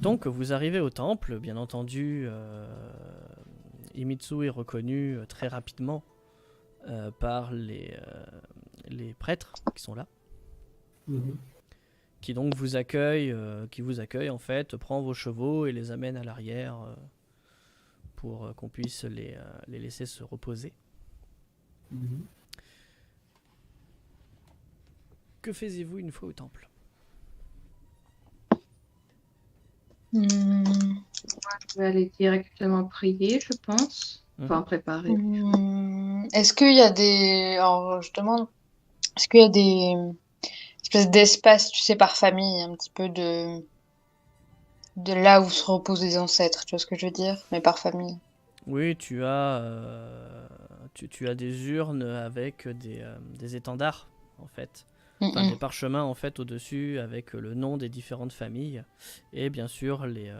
Donc vous arrivez au temple, bien entendu, Himitsu est reconnu très rapidement par les prêtres qui sont là, Mhm. qui vous accueille en fait, prend vos chevaux et les amène à l'arrière pour qu'on puisse les laisser se reposer. Mhm. Que faisiez-vous une fois au temple? Hmm. Je vais aller directement prier, je pense. Enfin, Mhm. préparer. Est-ce qu'il y a des... Alors, je demande, est-ce qu'il y a des espèces d'espaces, tu sais, par famille, un petit peu de là où se reposent les ancêtres, tu vois ce que je veux dire? Mais par famille. Oui, tu as des urnes avec des étendards en fait. Enfin, des Mm-mm. parchemins en fait au-dessus avec le nom des différentes familles et bien sûr les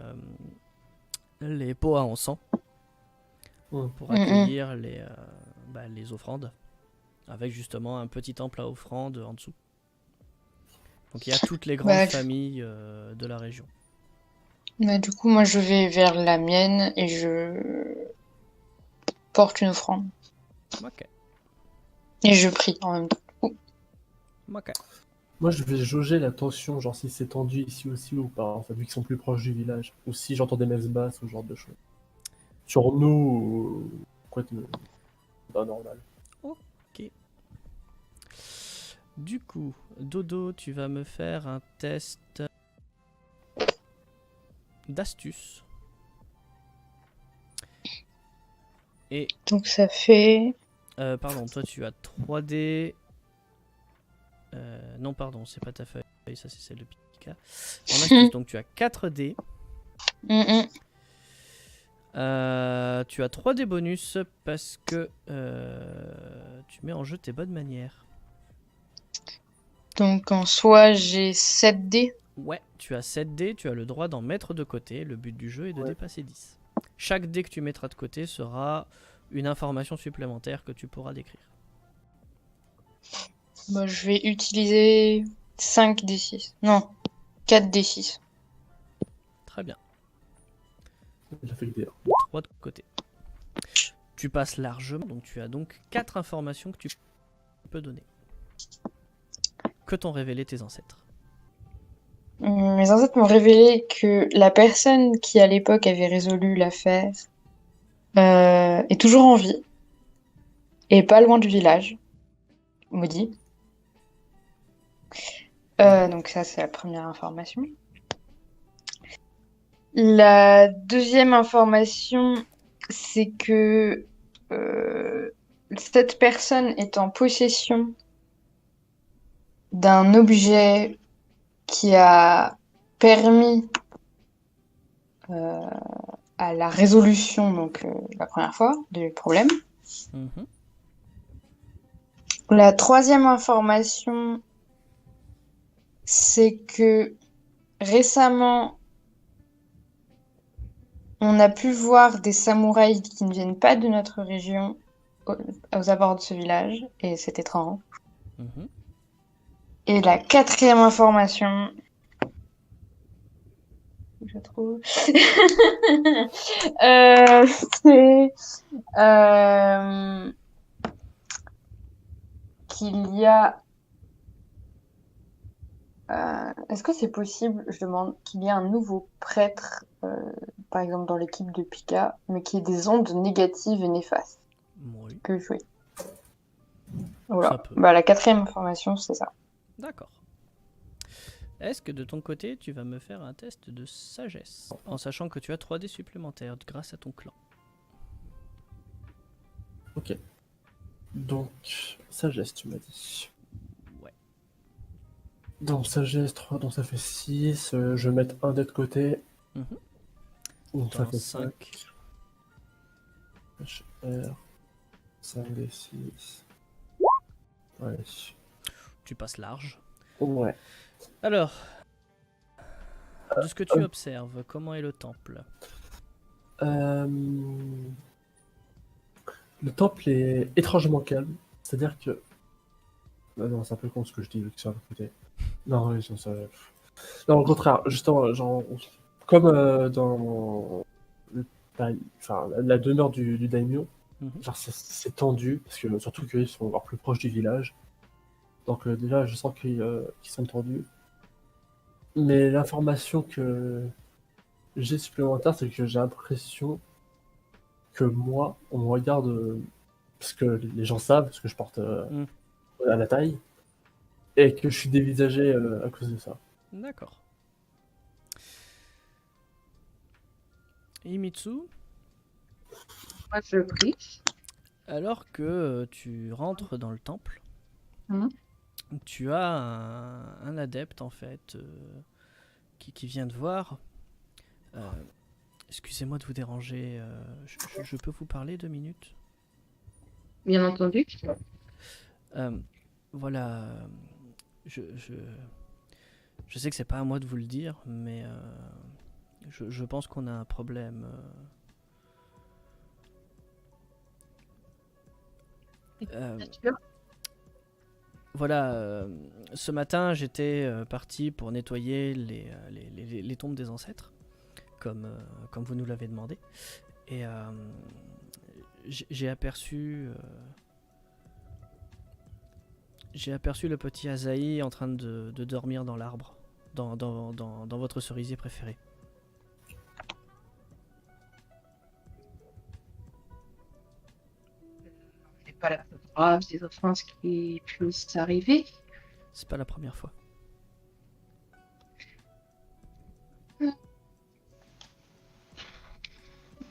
pots à encens Mhm. pour Mm-mm. accueillir les offrandes avec justement un petit temple à offrandes en dessous. Donc il y a toutes les grandes Bah, familles de la région. du coup, moi, je vais vers la mienne et je porte une offrande. Ok, Et je prie en même temps. ok. Moi, je vais jauger la tension, genre si c'est tendu ici aussi ou pas, en fait, vu qu'ils sont plus proches du village. Ou si j'entends des messes basses ou ce genre de choses. Sur nous, quoi de pas normal. Ok. Du coup, Dodo, tu vas me faire un test d'astuce. Et, Donc ça fait... pardon, toi tu as 3D. Non, pardon, c'est pas ta feuille, ça c'est celle de Pika. En astuce, donc tu as 4D. Mm-mm. Tu as 3D bonus parce que tu mets en jeu tes bonnes manières. Donc en soi, j'ai 7 dés. Ouais, tu as 7D, tu as le droit d'en mettre de côté. Le but du jeu est de Ouais. dépasser 10. Chaque dé que tu mettras de côté sera une information supplémentaire que tu pourras décrire. Bah, je vais utiliser 5 d6. Non, 4 d6. Très bien. Il a fait le dé. 3 de côté. Tu passes largement, donc tu as donc 4 informations que tu peux donner. Que t'ont révélé tes ancêtres? Mes ancêtres m'ont révélé que la personne qui à l'époque avait résolu l'affaire est toujours en vie et pas loin du village, maudit. Donc ça c'est la première information. La deuxième information, c'est que cette personne est en possession d'un objet qui a permis euh, à la résolution, donc la première fois, du problème. Mhm. La troisième information, c'est que récemment, on a pu voir des samouraïs qui ne viennent pas de notre région aux abords de ce village, et c'est étrange. Mhm. Et la quatrième information, je trouve, c'est qu'il y a... est-ce que c'est possible, je demande, qu'il y ait un nouveau prêtre, par exemple dans l'équipe de Pika, mais qui ait des ondes négatives et néfastes Oui, que jouer. ça Voilà. peut. Bah, la quatrième information, c'est ça. D'accord. Est-ce que de ton côté, tu vas me faire un test de sagesse, en sachant que tu as 3D supplémentaires grâce à ton clan? Ok. Donc, sagesse, tu m'as dit. Ouais. Donc, sagesse 3, donc ça fait 6. Je vais mettre un dé de côté. Mhm. Donc, ça Dans fait 5. 5. HR, 5 d 6. Ouais. Tu passes large. Ouais. Alors, de ce que tu observes, comment est le temple? Euh, Le temple est étrangement calme. C'est-à-dire que. Ah non, c'est un peu con ce que je dis, vu que c'est à côté. Non, oui, ça. Non, au contraire, justement, genre, comme dans la demeure du daimyo, Mhm. genre c'est tendu, parce que surtout qu'ils sont encore plus proches du village. Donc déjà, je sens qu'ils sont tendus. Mais l'information que j'ai supplémentaire, c'est que j'ai l'impression que moi, on me regarde, parce que les gens savent, parce que je porte Mm. à la taille, et que je suis dévisagé à cause de ça. D'accord. Imitsu, Moi, je prie. alors que tu rentres dans le temple, Mhm. tu as un adepte en fait qui vient te voir. Euh, Excusez-moi de vous déranger, je peux vous parler 2 minutes? Bien entendu. Euh, voilà, je, je, je sais que c'est pas à moi de vous le dire, mais je pense qu'on a un problème. Bien sûr. Voilà, ce matin j'étais parti pour nettoyer les tombes des ancêtres, comme vous nous l'avez demandé, et j'ai aperçu le petit Azaï en train de dormir dans l'arbre, dans votre cerisier préféré. C'est pas la plus grave des offenses qui puissent arriver. C'est pas la première fois.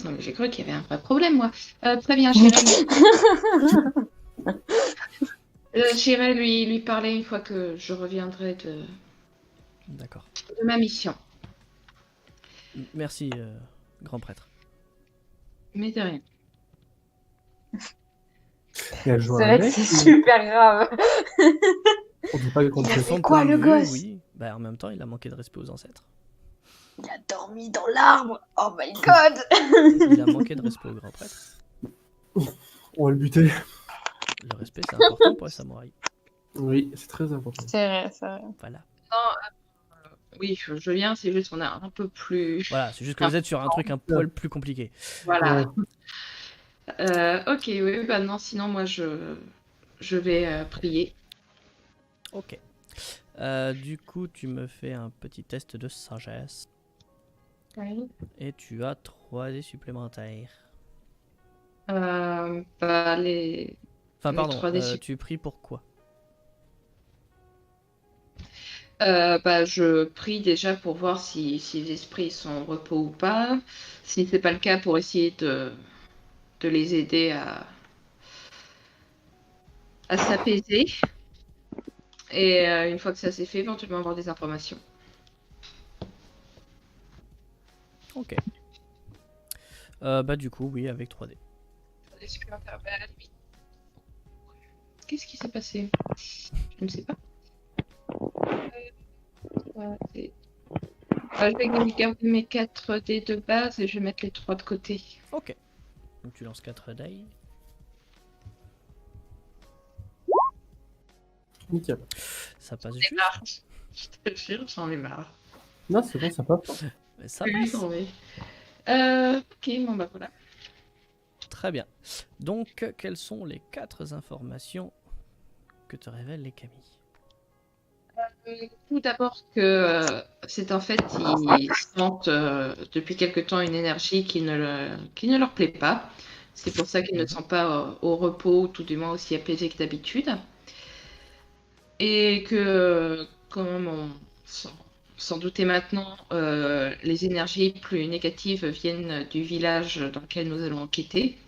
Non, mais j'ai cru qu'il y avait un vrai problème, moi. Très bien, j'irai j'irai lui parler une fois que je reviendrai D'accord. de ma mission. Merci, grand prêtre. Mais de rien. Et elle joue C'est un vrai que mec, c'est ou- super grave. on dit pas qu'on Il a De fait son quoi, point de le vue, gosse? oui. Bah, en même temps, il a manqué de respect aux ancêtres. Il a dormi dans l'arbre. Oh my god. Il a manqué de respect au grand prêtre. on va le buter. Le respect, c'est important pour les samouraïs. Oui, c'est très important. C'est vrai, c'est vrai. Voilà. Non, oui, je viens, c'est juste qu'on a un peu plus. Voilà, c'est juste que vous êtes sur un truc un poil plus compliqué. Voilà. Ouais. Ok, oui, bah non, sinon moi je vais prier. Ok. Du coup, tu me fais un petit test de sagesse. Et tu as 3 dés supplémentaires. Bah les. Enfin, Les pardon, 3D tu pries pour quoi? Bah, je prie déjà pour voir si les esprits sont au repos ou pas. Si c'est pas le cas, pour essayer de les aider à s'apaiser. Et une fois que ça s'est fait, éventuellement avoir des informations. Ok. Bah, du coup, oui, avec 3 dés. Qu'est-ce qui s'est passé? Je ne sais pas. Je vais garder mes 4 dés de base et je vais mettre les 3 de côté. Ok. Donc, tu lances 4 dés. Nickel. Ça passe J'en ai juste. marre. Je te jure, j'en ai marre. Non, c'est bon, ça passe. Mais ça Oui, passe. j'en ai. Ok, bon bah voilà. Très bien. Donc, quelles sont les 4 informations que te révèlent les Camilles? Tout d'abord que c'est en fait, ils sentent depuis quelque temps une énergie qui ne leur plaît pas. C'est pour ça qu'ils ne sont pas au repos, ou tout du moins aussi apaisés que d'habitude. Et que, comme on s'en doutait maintenant, les énergies plus négatives viennent du village dans lequel nous allons enquêter.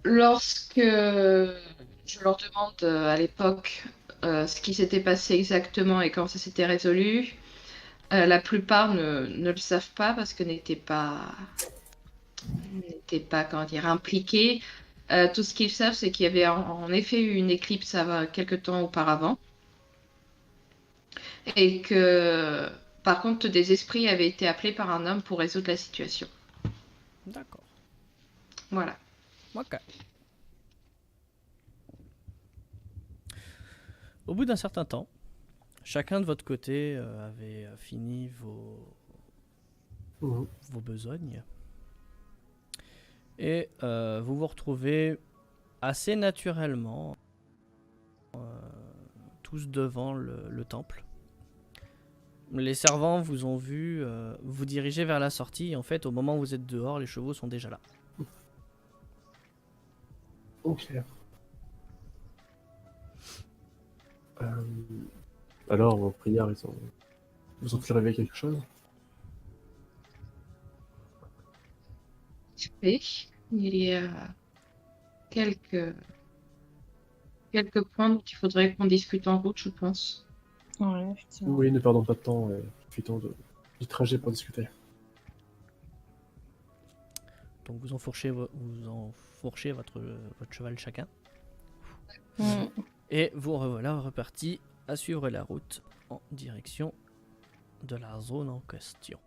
Lorsque je leur demande à l'époque ce qui s'était passé exactement et comment ça s'était résolu, la plupart ne le savent pas parce que n'étaient pas, comment dire, impliqués. Tout ce qu'ils savent, c'est qu'il y avait en effet eu une éclipse quelque temps auparavant et que, par contre, des esprits avaient été appelés par un homme pour résoudre la situation. D'accord. Voilà. Ok. Au bout d'un certain temps, chacun de votre côté avait fini Mhm. vos besognes. Et vous vous retrouvez assez naturellement tous devant le temple. Les servants vous ont vu vous diriger vers la sortie. Et en fait, au moment où vous êtes dehors, les chevaux sont déjà là. Ok. Alors, vos prières, vous ont-ils réveillé quelque chose? Et il y a quelques points dont il faudrait qu'on discute en route, je pense. Ouais, effectivement. Oui, ne perdons pas de temps et profitons du trajet pour discuter. Donc vous enfourchez votre cheval chacun. Mm. Et vous revoilà repartis à suivre la route en direction de la zone en question.